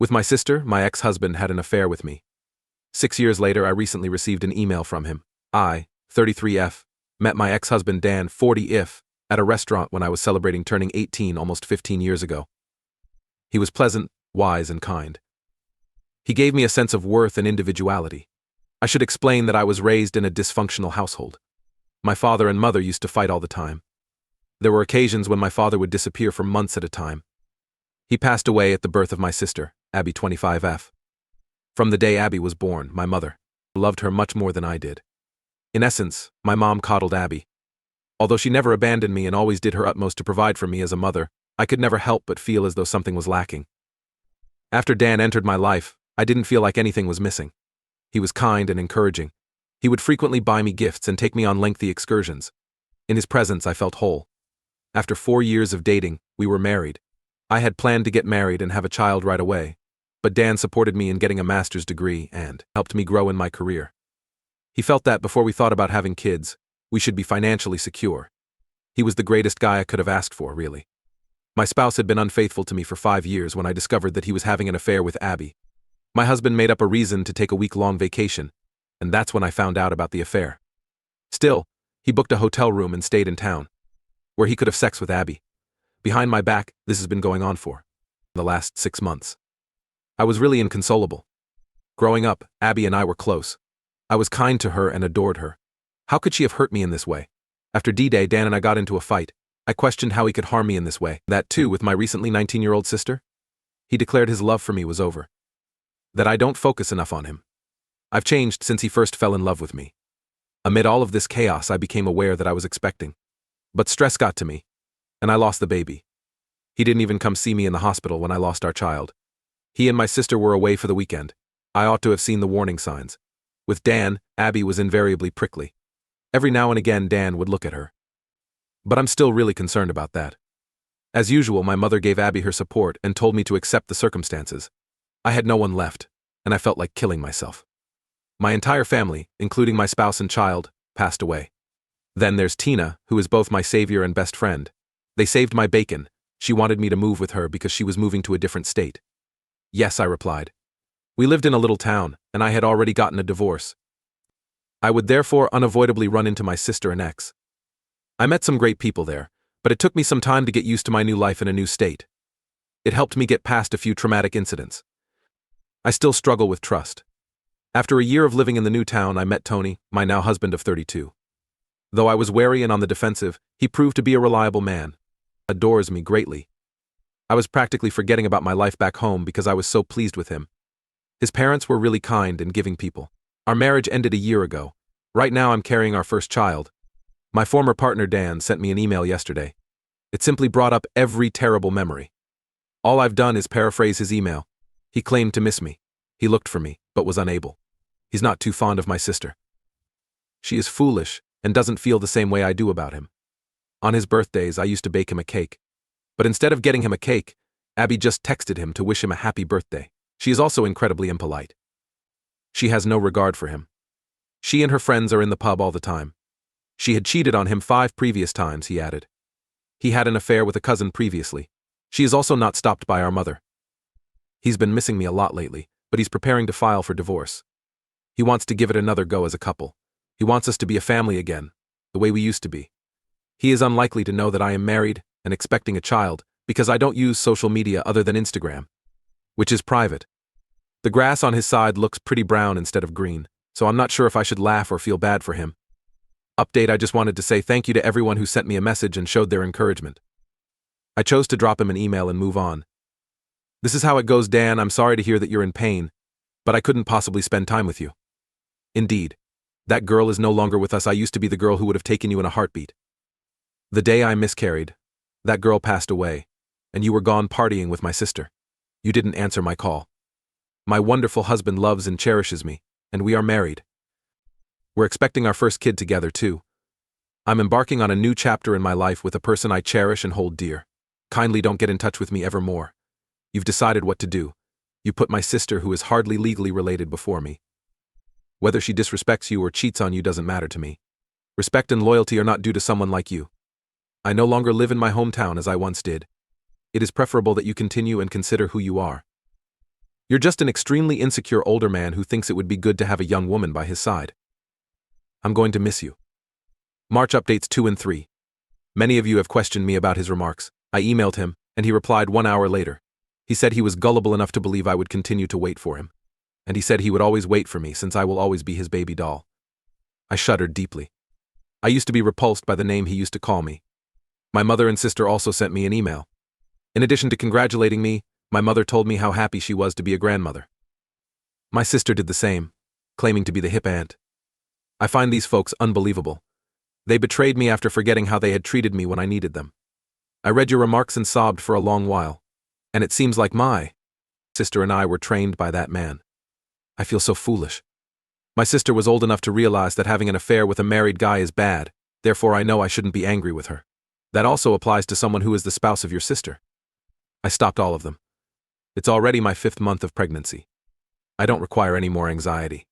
With my sister, my ex-husband had an affair with me. 6 years later, I recently received an email from him. I, 33F, met my ex-husband Dan, 40F, at a restaurant when I was celebrating turning 18 almost 15 years ago. He was pleasant, wise, and kind. He gave me a sense of worth and individuality. I should explain that I was raised in a dysfunctional household. My father and mother used to fight all the time. There were occasions when my father would disappear for months at a time. He passed away at the birth of my sister, Abby 25F. From the day Abby was born, my mother loved her much more than I did. In essence, my mom coddled Abby. Although she never abandoned me and always did her utmost to provide for me as a mother, I could never help but feel as though something was lacking. After Dan entered my life, I didn't feel like anything was missing. He was kind and encouraging. He would frequently buy me gifts and take me on lengthy excursions. In his presence, I felt whole. After 4 years of dating, we were married. I had planned to get married and have a child right away, but Dan supported me in getting a master's degree and helped me grow in my career. He felt that before we thought about having kids, we should be financially secure. He was the greatest guy I could have asked for, really. My spouse had been unfaithful to me for 5 years when I discovered that he was having an affair with Abby. My husband made up a reason to take a week-long vacation, and that's when I found out about the affair. Still, he booked a hotel room and stayed in town, where he could have sex with Abby. Behind my back, this has been going on for the last 6 months. I was really inconsolable. Growing up, Abby and I were close. I was kind to her and adored her. How could she have hurt me in this way? After D-Day, Dan and I got into a fight. I questioned how he could harm me in this way. That too with my recently 19-year-old sister? He declared his love for me was over. That I don't focus enough on him. I've changed since he first fell in love with me. Amid all of this chaos, I became aware that I was expecting. But stress got to me, and I lost the baby. He didn't even come see me in the hospital when I lost our child. He and my sister were away for the weekend. I ought to have seen the warning signs. With Dan, Abby was invariably prickly. Every now and again, Dan would look at her. But I'm still really concerned about that. As usual, my mother gave Abby her support and told me to accept the circumstances. I had no one left, and I felt like killing myself. My entire family, including my spouse and child, passed away. Then there's Tina, who is both my savior and best friend. They saved my bacon. She wanted me to move with her because she was moving to a different state. Yes, I replied. We lived in a little town, and I had already gotten a divorce. I would therefore unavoidably run into my sister and ex. I met some great people there, but it took me some time to get used to my new life in a new state. It helped me get past a few traumatic incidents. I still struggle with trust. After a year of living in the new town, I met Tony, my now husband of 32. Though I was wary and on the defensive, he proved to be a reliable man. Adores me greatly. I was practically forgetting about my life back home because I was so pleased with him. His parents were really kind and giving people. Our marriage ended a year ago. Right now I'm carrying our first child. My former partner Dan sent me an email yesterday. It simply brought up every terrible memory. All I've done is paraphrase his email. He claimed to miss me. He looked for me, but was unable. He's not too fond of my sister. She is foolish and doesn't feel the same way I do about him. On his birthdays, I used to bake him a cake. But instead of getting him a cake, Abby just texted him to wish him a happy birthday. She is also incredibly impolite. She has no regard for him. She and her friends are in the pub all the time. She had cheated on him 5 previous times, he added. He had an affair with a cousin previously. She is also not stopped by our mother. He's been missing me a lot lately, but he's preparing to file for divorce. He wants to give it another go as a couple. He wants us to be a family again, the way we used to be. He is unlikely to know that I am married and expecting a child because I don't use social media other than Instagram, which is private. The grass on his side looks pretty brown instead of green, so I'm not sure if I should laugh or feel bad for him. Update: I just wanted to say thank you to everyone who sent me a message and showed their encouragement. I chose to drop him an email and move on. This is how it goes, Dan. I'm sorry to hear that you're in pain, but I couldn't possibly spend time with you. Indeed. That girl is no longer with us. I used to be the girl who would have taken you in a heartbeat. The day I miscarried, that girl passed away, and you were gone partying with my sister. You didn't answer my call. My wonderful husband loves and cherishes me, and we are married. We're expecting our first kid together, too. I'm embarking on a new chapter in my life with a person I cherish and hold dear. Kindly don't get in touch with me ever more. You've decided what to do. You put my sister, who is hardly legally related, before me. Whether she disrespects you or cheats on you doesn't matter to me. Respect and loyalty are not due to someone like you. I no longer live in my hometown as I once did. It is preferable that you continue and consider who you are. You're just an extremely insecure older man who thinks it would be good to have a young woman by his side. I'm going to miss you. March updates 2 and 3. Many of you have questioned me about his remarks. I emailed him, and he replied 1 hour later. He said he was gullible enough to believe I would continue to wait for him. And he said he would always wait for me since I will always be his baby doll. I shuddered deeply. I used to be repulsed by the name he used to call me. My mother and sister also sent me an email. In addition to congratulating me, my mother told me how happy she was to be a grandmother. My sister did the same, claiming to be the hip aunt. I find these folks unbelievable. They betrayed me after forgetting how they had treated me when I needed them. I read your remarks and sobbed for a long while. And it seems like my sister and I were trained by that man. I feel so foolish. My sister was old enough to realize that having an affair with a married guy is bad, therefore I know I shouldn't be angry with her. That also applies to someone who is the spouse of your sister. I stopped all of them. It's already my 5th month of pregnancy. I don't require any more anxiety.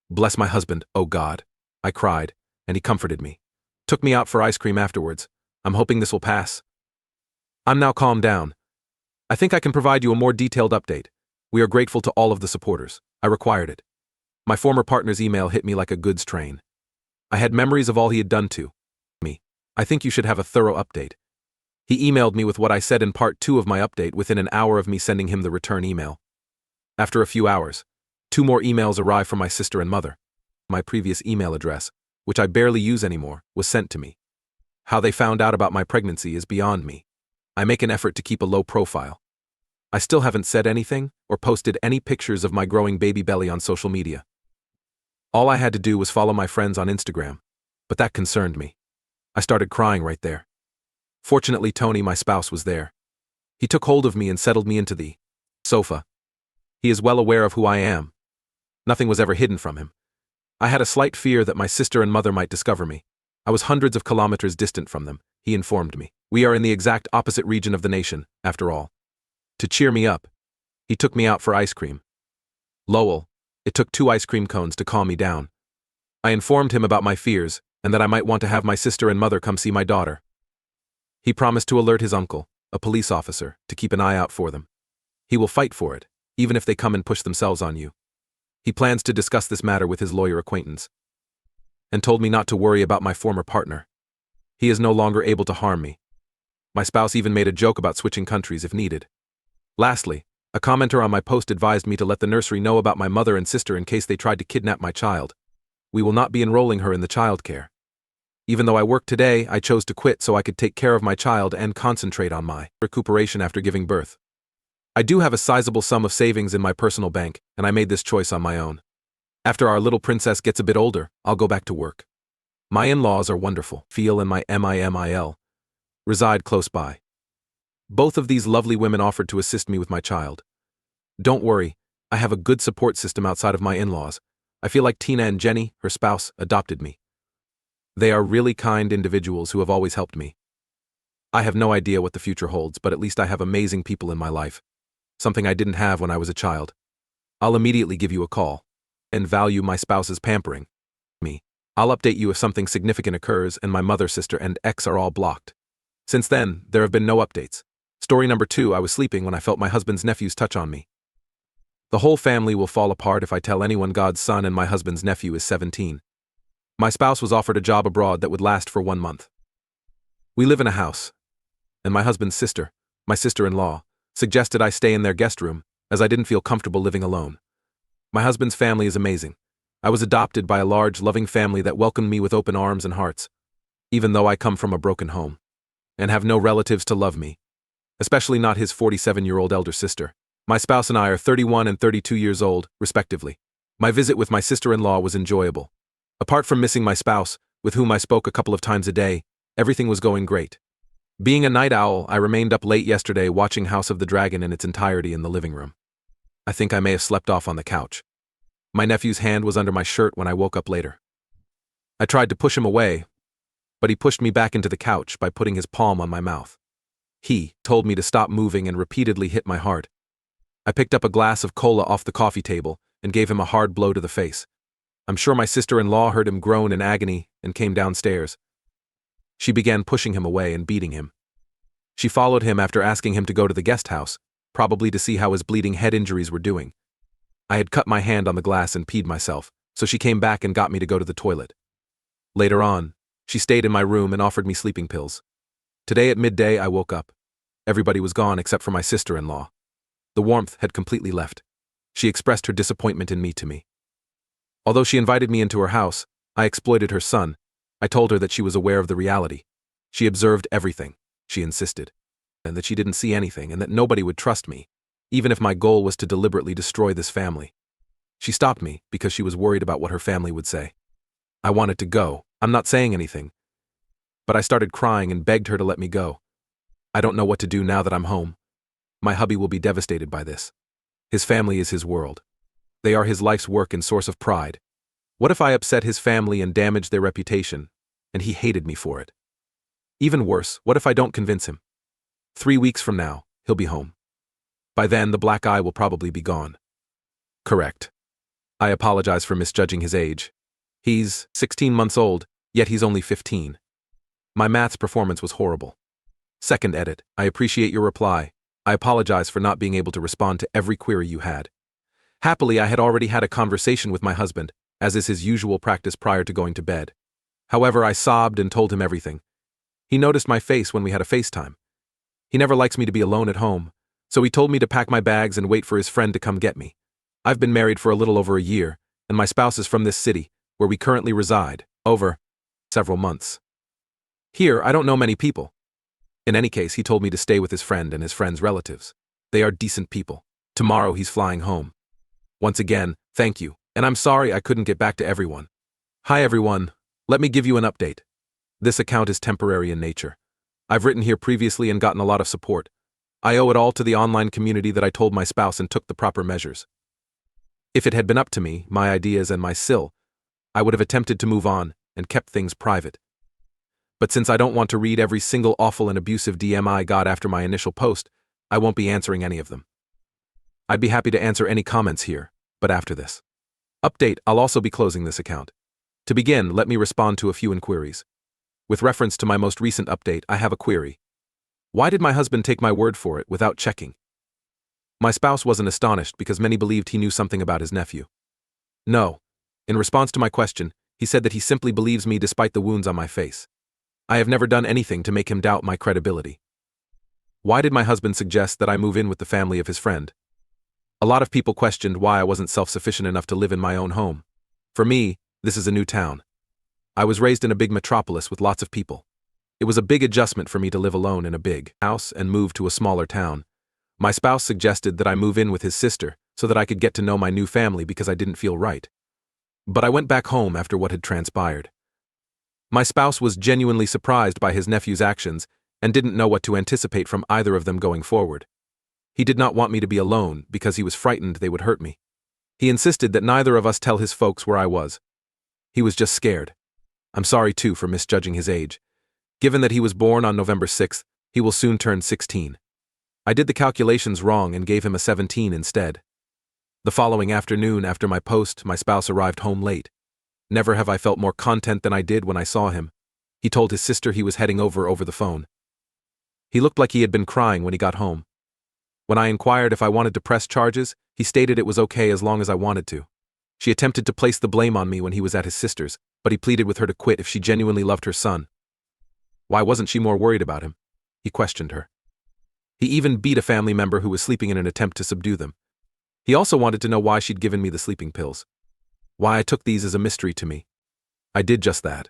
Bless my husband, oh God. I cried, and he comforted me. Took me out for ice cream afterwards. I'm hoping this will pass. I'm now calmed down. I think I can provide you a more detailed update. We are grateful to all of the supporters. I required it. My former partner's email hit me like a goods train. I had memories of all he had done to me. I think you should have a thorough update. He emailed me with what I said in part 2 of my update within an hour of me sending him the return email. After a few hours, 2 more emails arrived from my sister and mother. My previous email address, which I barely use anymore, was sent to me. How they found out about my pregnancy is beyond me. I make an effort to keep a low profile. I still haven't said anything or posted any pictures of my growing baby belly on social media. All I had to do was follow my friends on Instagram, but that concerned me. I started crying right there. Fortunately, Tony, my spouse, was there. He took hold of me and settled me into the sofa. He is well aware of who I am. Nothing was ever hidden from him. I had a slight fear that my sister and mother might discover me. I was hundreds of kilometers distant from them, he informed me. We are in the exact opposite region of the nation, after all. To cheer me up, he took me out for ice cream. Lowell, it took 2 ice cream cones to calm me down. I informed him about my fears and that I might want to have my sister and mother come see my daughter. He promised to alert his uncle, a police officer, to keep an eye out for them. He will fight for it, even if they come and push themselves on you. He plans to discuss this matter with his lawyer acquaintance, and told me not to worry about my former partner. He is no longer able to harm me. My spouse even made a joke about switching countries if needed. Lastly, a commenter on my post advised me to let the nursery know about my mother and sister in case they tried to kidnap my child. We will not be enrolling her in the childcare. Even though I work today, I chose to quit so I could take care of my child and concentrate on my recuperation after giving birth. I do have a sizable sum of savings in my personal bank, and I made this choice on my own. After our little princess gets a bit older, I'll go back to work. My in-laws are wonderful. Phil and my MIMIL reside close by. Both of these lovely women offered to assist me with my child. Don't worry, I have a good support system outside of my in-laws. I feel like Tina and Jenny, her spouse, adopted me. They are really kind individuals who have always helped me. I have no idea what the future holds, but at least I have amazing people in my life. Something I didn't have when I was a child. I'll immediately give you a call and value my spouse's pampering me. I'll update you if something significant occurs and my mother, sister, and ex are all blocked. Since then, there have been no updates. Story number 2, I was sleeping when I felt my husband's nephew's touch on me. The whole family will fall apart if I tell anyone God's son and my husband's nephew is 17. My spouse was offered a job abroad that would last for 1 month. We live in a house, and my husband's sister, my sister-in-law, suggested I stay in their guest room, as I didn't feel comfortable living alone. My husband's family is amazing. I was adopted by a large, loving family that welcomed me with open arms and hearts, even though I come from a broken home, and have no relatives to love me, especially not his 47-year-old elder sister. My spouse and I are 31 and 32 years old, respectively. My visit with my sister-in-law was enjoyable. Apart from missing my spouse, with whom I spoke a couple of times a day, everything was going great. Being a night owl, I remained up late yesterday watching House of the Dragon in its entirety in the living room. I think I may have slept off on the couch. My nephew's hand was under my shirt when I woke up later. I tried to push him away, but he pushed me back into the couch by putting his palm on my mouth. He told me to stop moving and repeatedly hit my heart. I picked up a glass of cola off the coffee table and gave him a hard blow to the face. I'm sure my sister-in-law heard him groan in agony and came downstairs. She began pushing him away and beating him. She followed him after asking him to go to the guest house, probably to see how his bleeding head injuries were doing. I had cut my hand on the glass and peed myself, so she came back and got me to go to the toilet. Later on, she stayed in my room and offered me sleeping pills. Today at midday, I woke up. Everybody was gone except for my sister-in-law. The warmth had completely left. She expressed her disappointment in me to me. Although she invited me into her house, I exploited her son. I told her that she was aware of the reality. She observed everything, she insisted, and that she didn't see anything and that nobody would trust me, even if my goal was to deliberately destroy this family. She stopped me because she was worried about what her family would say. I wanted to go. I'm not saying anything. But I started crying and begged her to let me go. I don't know what to do now that I'm home. My hubby will be devastated by this. His family is his world. They are his life's work and source of pride. What if I upset his family and damage their reputation, and he hated me for it? Even worse, what if I don't convince him? 3 weeks from now, he'll be home. By then, the black eye will probably be gone. Correct. I apologize for misjudging his age. He's 16 months old, yet he's only 15. My maths performance was horrible. Second edit, I appreciate your reply. I apologize for not being able to respond to every query you had. Happily, I had already had a conversation with my husband, as is his usual practice prior to going to bed. However, I sobbed and told him everything. He noticed my face when we had a FaceTime. He never likes me to be alone at home, so he told me to pack my bags and wait for his friend to come get me. I've been married for a little over a year, and my spouse is from this city, where we currently reside, over several months. Here, I don't know many people. In any case, he told me to stay with his friend and his friend's relatives. They are decent people. Tomorrow he's flying home. Once again, thank you, and I'm sorry I couldn't get back to everyone. Hi everyone, let me give you an update. This account is temporary in nature. I've written here previously and gotten a lot of support. I owe it all to the online community that I told my spouse and took the proper measures. If it had been up to me, my ideas and my SIL, I would have attempted to move on and kept things private. But since I don't want to read every single awful and abusive DM I got after my initial post, I won't be answering any of them. I'd be happy to answer any comments here, but after this update, I'll also be closing this account. To begin, let me respond to a few inquiries. With reference to my most recent update, I have a query. Why did my husband take my word for it without checking? My spouse wasn't astonished because many believed he knew something about his nephew. No. In response to my question, he said that he simply believes me despite the wounds on my face. I have never done anything to make him doubt my credibility. Why did my husband suggest that I move in with the family of his friend? A lot of people questioned why I wasn't self-sufficient enough to live in my own home. For me, this is a new town. I was raised in a big metropolis with lots of people. It was a big adjustment for me to live alone in a big house and move to a smaller town. My spouse suggested that I move in with his sister so that I could get to know my new family because I didn't feel right. But I went back home after what had transpired. My spouse was genuinely surprised by his nephew's actions and didn't know what to anticipate from either of them going forward. He did not want me to be alone because he was frightened they would hurt me. He insisted that neither of us tell his folks where I was. He was just scared. I'm sorry too for misjudging his age. Given that he was born on November 6th, he will soon turn 16. I did the calculations wrong and gave him a 17 instead. The following afternoon after my post, my spouse arrived home late. Never have I felt more content than I did when I saw him. He told his sister he was heading over the phone. He looked like he had been crying when he got home. When I inquired if I wanted to press charges, he stated it was okay as long as I wanted to. She attempted to place the blame on me when he was at his sister's, but he pleaded with her to quit if she genuinely loved her son. Why wasn't she more worried about him? He questioned her. He even beat a family member who was sleeping in an attempt to subdue them. He also wanted to know why she'd given me the sleeping pills. Why I took these is a mystery to me. I did just that.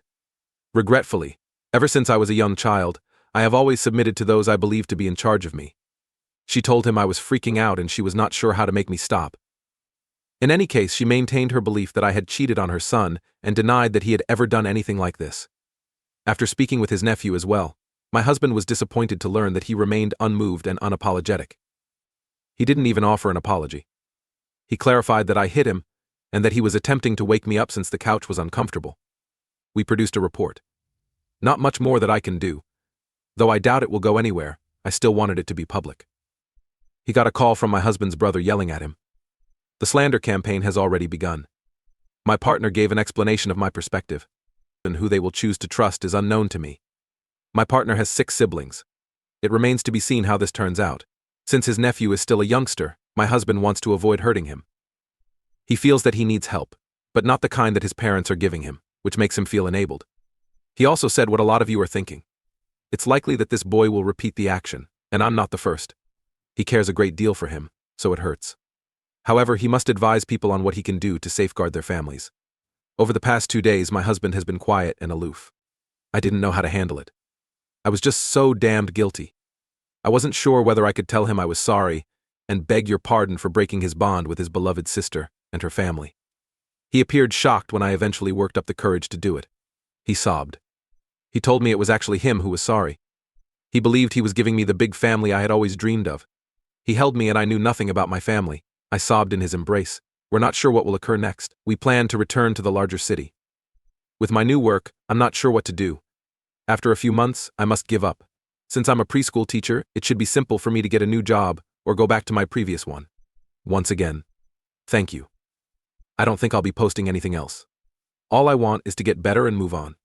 Regretfully, ever since I was a young child, I have always submitted to those I believed to be in charge of me. She told him I was freaking out and she was not sure how to make me stop. In any case, she maintained her belief that I had cheated on her son and denied that he had ever done anything like this. After speaking with his nephew as well, my husband was disappointed to learn that he remained unmoved and unapologetic. He didn't even offer an apology. He clarified that I hit him and that he was attempting to wake me up since the couch was uncomfortable. We produced a report. Not much more that I can do. Though I doubt it will go anywhere, I still wanted it to be public. He got a call from my husband's brother yelling at him. The slander campaign has already begun. My partner gave an explanation of my perspective, and who they will choose to trust is unknown to me. My partner has 6 siblings. It remains to be seen how this turns out. Since his nephew is still a youngster, my husband wants to avoid hurting him. He feels that he needs help, but not the kind that his parents are giving him, which makes him feel enabled. He also said what a lot of you are thinking. It's likely that this boy will repeat the action, and I'm not the first. He cares a great deal for him, so it hurts. However, he must advise people on what he can do to safeguard their families. Over the past 2 days, my husband has been quiet and aloof. I didn't know how to handle it. I was just so damned guilty. I wasn't sure whether I could tell him I was sorry and beg your pardon for breaking his bond with his beloved sister and her family. He appeared shocked when I eventually worked up the courage to do it. He sobbed. He told me it was actually him who was sorry. He believed he was giving me the big family I had always dreamed of. He held me and I knew nothing about my family. I sobbed in his embrace. We're not sure what will occur next. We plan to return to the larger city. With my new work, I'm not sure what to do. After a few months, I must give up. Since I'm a preschool teacher, it should be simple for me to get a new job or go back to my previous one. Once again, thank you. I don't think I'll be posting anything else. All I want is to get better and move on.